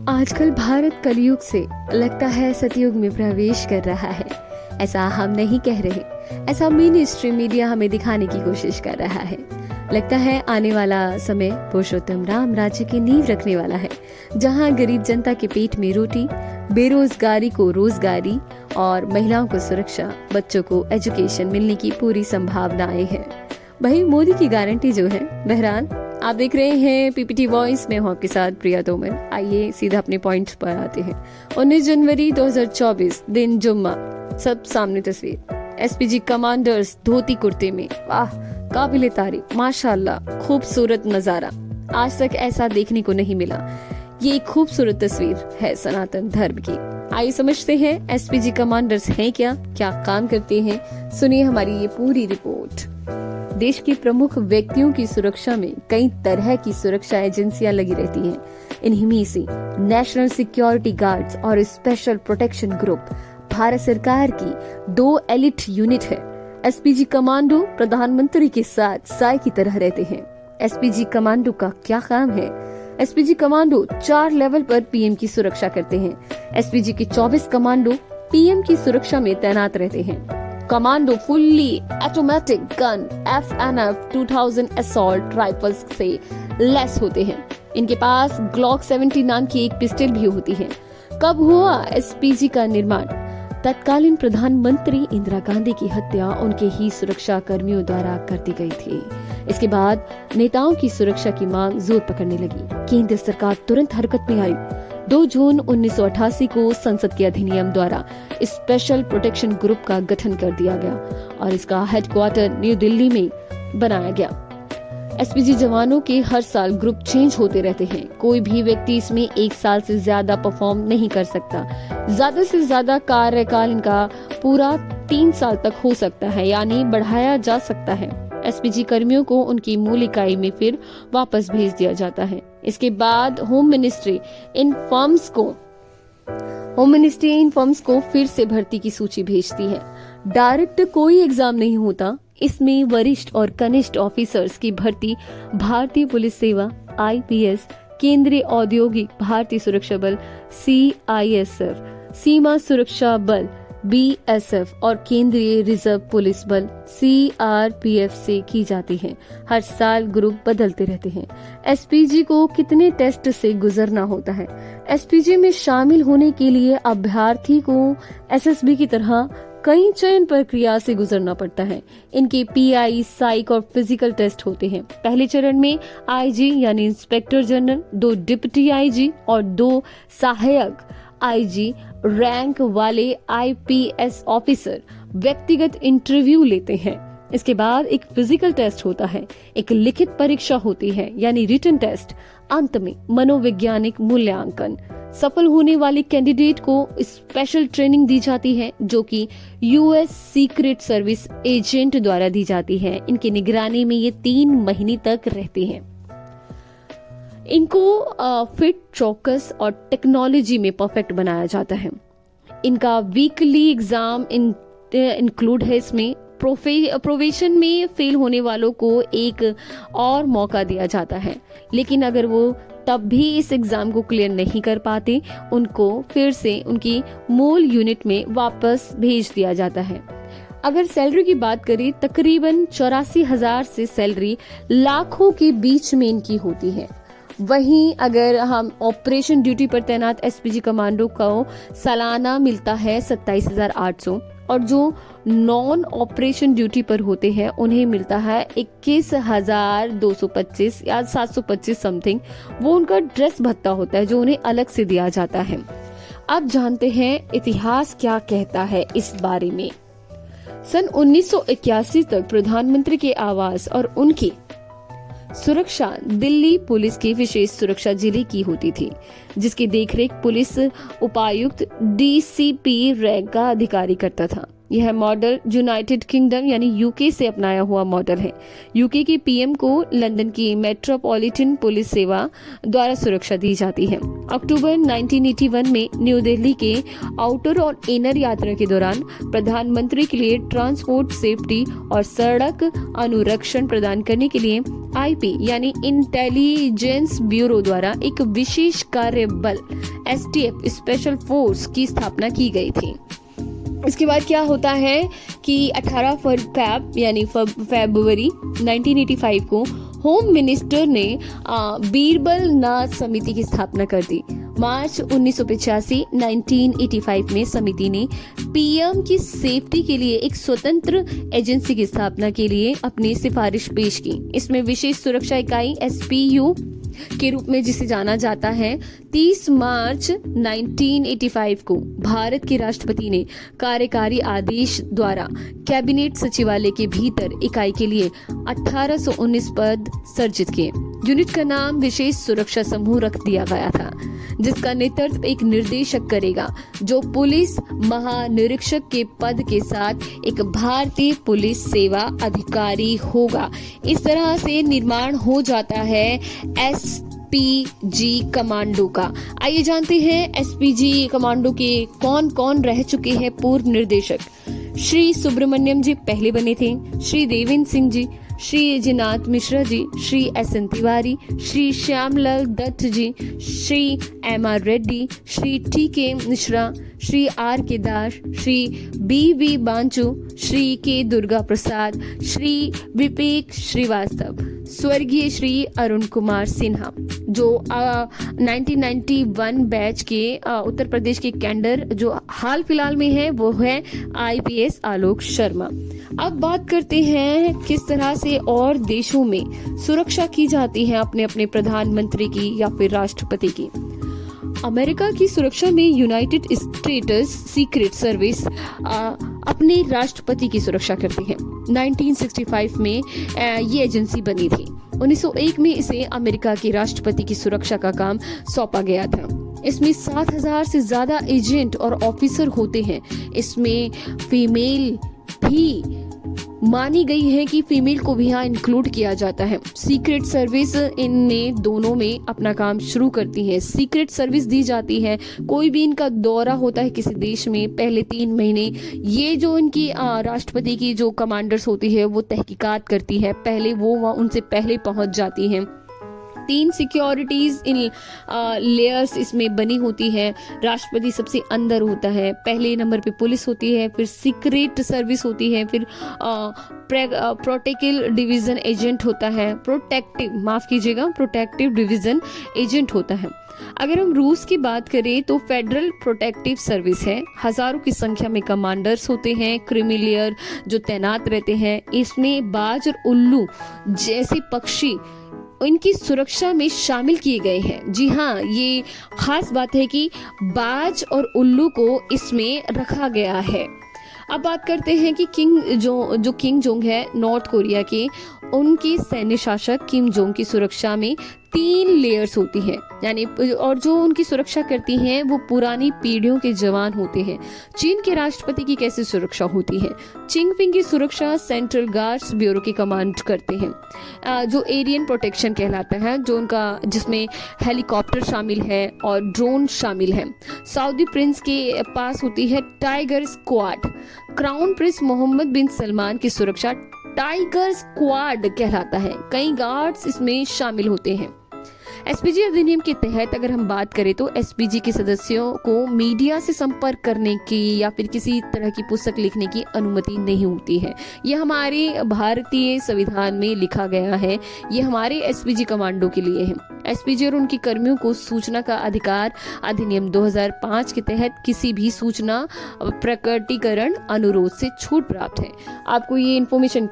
आजकल भारत कलयुग से लगता है सतयुग में प्रवेश कर रहा है। ऐसा हम नहीं कह रहे, ऐसा मेन स्ट्रीम मीडिया हमें दिखाने की कोशिश कर रहा है। लगता है आने वाला समय पुरुषोत्तम राम राज्य की नींव रखने वाला है, जहां गरीब जनता के पेट में रोटी, बेरोजगारी को रोजगारी और महिलाओं को सुरक्षा, बच्चों को एजुकेशन मिलने की पूरी संभावनाएं हैं। वही मोदी की गारंटी जो है। बहरहाल आप देख रहे हैं पीपीटी वॉइस में हूं आपके साथ प्रिया तोमर। आइए सीधा अपने पॉइंट्स पर आते हैं। 19 जनवरी 2024 दिन जुम्मा। सब सामने तस्वीर। एसपीजी कमांडर्स धोती कुर्ते में, वाह काबिले तारीफ, माशाल्लाह खूबसूरत नजारा। आज तक ऐसा देखने को नहीं मिला। ये एक खूबसूरत तस्वीर है सनातन धर्म की। आइए समझते हैं एसपीजी कमांडर्स हैं क्या काम करते हैं। सुनिए हमारी ये पूरी रिपोर्ट। देश के प्रमुख व्यक्तियों की सुरक्षा में कई तरह की सुरक्षा एजेंसियां लगी रहती हैं। इन्हीं में से नेशनल सिक्योरिटी गार्ड्स और स्पेशल प्रोटेक्शन ग्रुप भारत सरकार की 2 एलिट यूनिट है। एसपीजी कमांडो प्रधानमंत्री के साथ साय की तरह रहते हैं। एसपीजी कमांडो का क्या काम है? एसपीजी कमांडो 4 लेवल पर पीएम की सुरक्षा करते हैं। एसपीजी के 24 कमांडो पीएम की सुरक्षा में तैनात रहते हैं। Commando fully automatic gun FNF 2000 assault rifles से लैस होते हैं। इनके पास ग्लॉक 70 नाम की एक पिस्टल भी होती है। कब हुआ एसपीजी का निर्माण? तत्कालीन प्रधानमंत्री इंदिरा गांधी की हत्या उनके ही सुरक्षा कर्मियों द्वारा कर दी गई थी। इसके बाद नेताओं की सुरक्षा की मांग जोर पकड़ने लगी। केंद्र सरकार तुरंत हरकत में आई। 2 जून 1988 को संसद के अधिनियम द्वारा स्पेशल प्रोटेक्शन ग्रुप का गठन कर दिया गया और इसका हेडक्वार्टर न्यू दिल्ली में बनाया गया। एसपीजी जवानों के हर साल ग्रुप चेंज होते रहते हैं। कोई भी व्यक्ति इसमें 1 साल से ज्यादा परफॉर्म नहीं कर सकता। ज्यादा से ज्यादा कार्यकाल इनका पूरा 3 साल तक हो सकता है, यानी बढ़ाया जा सकता है। एसपीजी कर्मियों को उनकी मूल इकाई में फिर वापस भेज दिया जाता है। इसके बाद होम मिनिस्ट्री इन फर्म्स को फिर से भर्ती की सूची भेजती है। डायरेक्ट कोई एग्जाम नहीं होता। इसमें वरिष्ठ और कनिष्ठ ऑफिसर्स की भर्ती भारतीय पुलिस सेवा, IPS, केंद्रीय औद्योगिक भारतीय सुरक्षा बल CISF, सीमा सुरक्षा बल BSF और केंद्रीय रिजर्व पुलिस बल CRPF से की जाती है। हर साल ग्रुप बदलते रहते हैं। एसपीजी को कितने टेस्ट से गुजरना होता है? एसपीजी में शामिल होने के लिए अभ्यर्थी को SSB की तरह कई चयन प्रक्रिया से गुजरना पड़ता है। इनके PI, साइक और फिजिकल टेस्ट होते हैं। पहले चरण में IG यानी इंस्पेक्टर जनरल, 2 डिप्टी IG और 2 सहायक IG रैंक वाले IPS ऑफिसर व्यक्तिगत इंटरव्यू लेते हैं। इसके बाद एक फिजिकल टेस्ट होता है, एक लिखित परीक्षा होती है यानी रिटन टेस्ट, अंत में मनोवैज्ञानिक मूल्यांकन। सफल होने वाले कैंडिडेट को स्पेशल ट्रेनिंग दी जाती है, जो कि US सीक्रेट सर्विस एजेंट द्वारा दी जाती है। इनकी निगरानी में ये 3 महीने तक रहते हैं। इनको फिट, चौकस और टेक्नोलॉजी में परफेक्ट बनाया जाता है। इनका वीकली एग्जाम इंक्लूड है। इसमें प्रोवेशन में फेल होने वालों को एक और मौका दिया जाता है, लेकिन अगर वो तब भी इस एग्जाम को क्लियर नहीं कर पाते, उनको फिर से उनकी मूल यूनिट में वापस भेज दिया जाता है। अगर सैलरी की बात करें, तकरीबन 84,000 से सैलरी लाखों के बीच में इनकी होती है। वहीं अगर हम ऑपरेशन ड्यूटी पर तैनात एसपीजी कमांडो को सालाना मिलता है 27,800 और जो नॉन ऑपरेशन ड्यूटी पर होते हैं उन्हें मिलता है 21,225 या 725 समथिंग। वो उनका ड्रेस भत्ता होता है जो उन्हें अलग से दिया जाता है। अब जानते हैं इतिहास क्या कहता है इस बारे में। सन 1981 तक प्रधानमंत्री के आवास और उनकी सुरक्षा दिल्ली पुलिस की विशेष सुरक्षा जिले की होती थी, जिसकी देखरेख पुलिस उपायुक्त DCP रैंक का अधिकारी करता था। यह मॉडल यूनाइटेड किंगडम यानी यूके से अपनाया हुआ मॉडल है। यूके के पीएम को लंदन की मेट्रोपॉलिटन पुलिस सेवा द्वारा सुरक्षा दी जाती है। अक्टूबर 1981 में न्यू दिल्ली के आउटर और इनर यात्रा के दौरान प्रधानमंत्री के लिए ट्रांसपोर्ट सेफ्टी और सड़क अनुरक्षण प्रदान करने के लिए आईपी यानी इंटेलिजेंस ब्यूरो द्वारा एक विशेष कार्य बल एसटीएफ स्पेशल फोर्स की स्थापना की गई थी। इसके बाद क्या होता है कि 18 फरवरी 1985 को होम मिनिस्टर ने बीरबल नाथ समिति की स्थापना कर दी। मार्च 1985 में समिति ने पीएम की सेफ्टी के लिए एक स्वतंत्र एजेंसी की स्थापना के लिए अपनी सिफारिश पेश की। इसमें विशेष सुरक्षा इकाई एसपीयू के रूप में जिसे जाना जाता है 30 मार्च 1985 को भारत के राष्ट्रपति ने कार्यकारी आदेश द्वारा कैबिनेट सचिवालय के भीतर इकाई के लिए 1819 पद सृजित किए। यूनिट का नाम विशेष सुरक्षा समूह रख दिया गया था, जिसका नेतृत्व एक निर्देशक करेगा जो पुलिस महानिरीक्षक के पद के साथ एक भारतीय पुलिस सेवा अधिकारी होगा। इस तरह से निर्माण हो जाता है एसपीजी कमांडो का। आइए जानते हैं एसपीजी कमांडो के कौन कौन रह चुके हैं पूर्व निर्देशक। श्री सुब्रमण्यम जी पहले बने थे, Shri Devendra Singh ji, Shri Jinath Mishra ji, Shri S N. Tiwari, Shri Shyamlal Dutt ji, Shri M R. Reddy, Shri T K. Mishra, Shri R K. Das, Shri B V. Banchu, Shri K. Durga प्रसाद, श्री विवेक श्रीवास्तव, स्वर्गीय श्री अरुण कुमार सिन्हा जो 1991 बैच के उत्तर प्रदेश के कैडर जो हाल फिलहाल में है वो है आईपीएस आलोक शर्मा। अब बात करते हैं किस तरह से और देशों में सुरक्षा की जाती है अपने अपने प्रधानमंत्री की या फिर राष्ट्रपति की। अमेरिका की सुरक्षा में यूनाइटेड स्टेट्स सीक्रेट सर्विस अपने राष्ट्रपति की सुरक्षा करती है। 1965 में ये एजेंसी बनी थी। 1901 में इसे अमेरिका के राष्ट्रपति की सुरक्षा का काम सौंपा गया था। इसमें 7,000 से ज्यादा एजेंट और ऑफिसर होते हैं। इसमें फीमेल भी मानी गई है कि फीमेल को भी यहाँ इंक्लूड किया जाता है। सीक्रेट सर्विस इनमें दोनों में अपना काम शुरू करती है। सीक्रेट सर्विस दी जाती है। कोई भी इनका दौरा होता है किसी देश में पहले 3 महीने ये जो इनकी राष्ट्रपति की जो कमांडर्स होती है वो तहकीकात करती है। पहले वो वहाँ उनसे पहले पहुंच जाती हैं। 3 सिक्योरिटीज इन लेयर्स इसमें बनी होती है। राष्ट्रपति सबसे अंदर होता है, पहले नंबर पे पुलिस होती है, फिर सीक्रेट सर्विस होती है, फिर प्रोटेक्टिव डिवीजन एजेंट होता है, प्रोटेक्टिव डिवीजन एजेंट होता है। अगर हम रूस की बात करें तो फेडरल प्रोटेक्टिव सर्विस है। हजारों की संख्या में कमांडर्स होते हैं, क्रीमिलियर जो तैनात रहते हैं। इसमें बाज और उल्लू जैसे पक्षी इनकी सुरक्षा में शामिल किए गए हैं। जी हाँ, ये खास बात है कि बाज और उल्लू को इसमें रखा गया है। अब बात करते हैं कि किम जोंग है नॉर्थ कोरिया के, उनकी सैन्य शासक किम जोंग की सुरक्षा में 3 लेयर्स होती हैं, यानी और जो उनकी सुरक्षा करती हैं वो पुरानी पीढ़ियों के जवान होते हैं। चीन के राष्ट्रपति की कैसे सुरक्षा होती है? चिंगफिंग की सुरक्षा सेंट्रल गार्ड्स ब्यूरो की कमांड करते हैं, जो एरियन प्रोटेक्शन कहलाता है, जो उनका जिसमें हेलीकॉप्टर शामिल है और ड्रोन शामिल है। सऊदी प्रिंस के पास होती है tiger squad. Crown prince Mohammed bin Salman की सुरक्षा टाइगर स्क्वाड कहलाता है। कई गार्ड्स इसमें शामिल होते हैं। एसपीजी अधिनियम के तहत अगर हम बात करें तो एसपीजी के सदस्यों को मीडिया से संपर्क करने की या फिर किसी तरह की पुस्तक लिखने की अनुमति नहीं होती है। यह हमारे भारतीय संविधान में लिखा गया है। यह हमारे एसपीजी कमांडो के लिए है। एसपीजी और उनके कर्मियों को सूचना का अधिकार अधिनियम 2005 के तहत किसी भी सूचना प्रकटीकरण अनुरोध से छूट प्राप्त है। आपको ये इन्फॉर्मेशन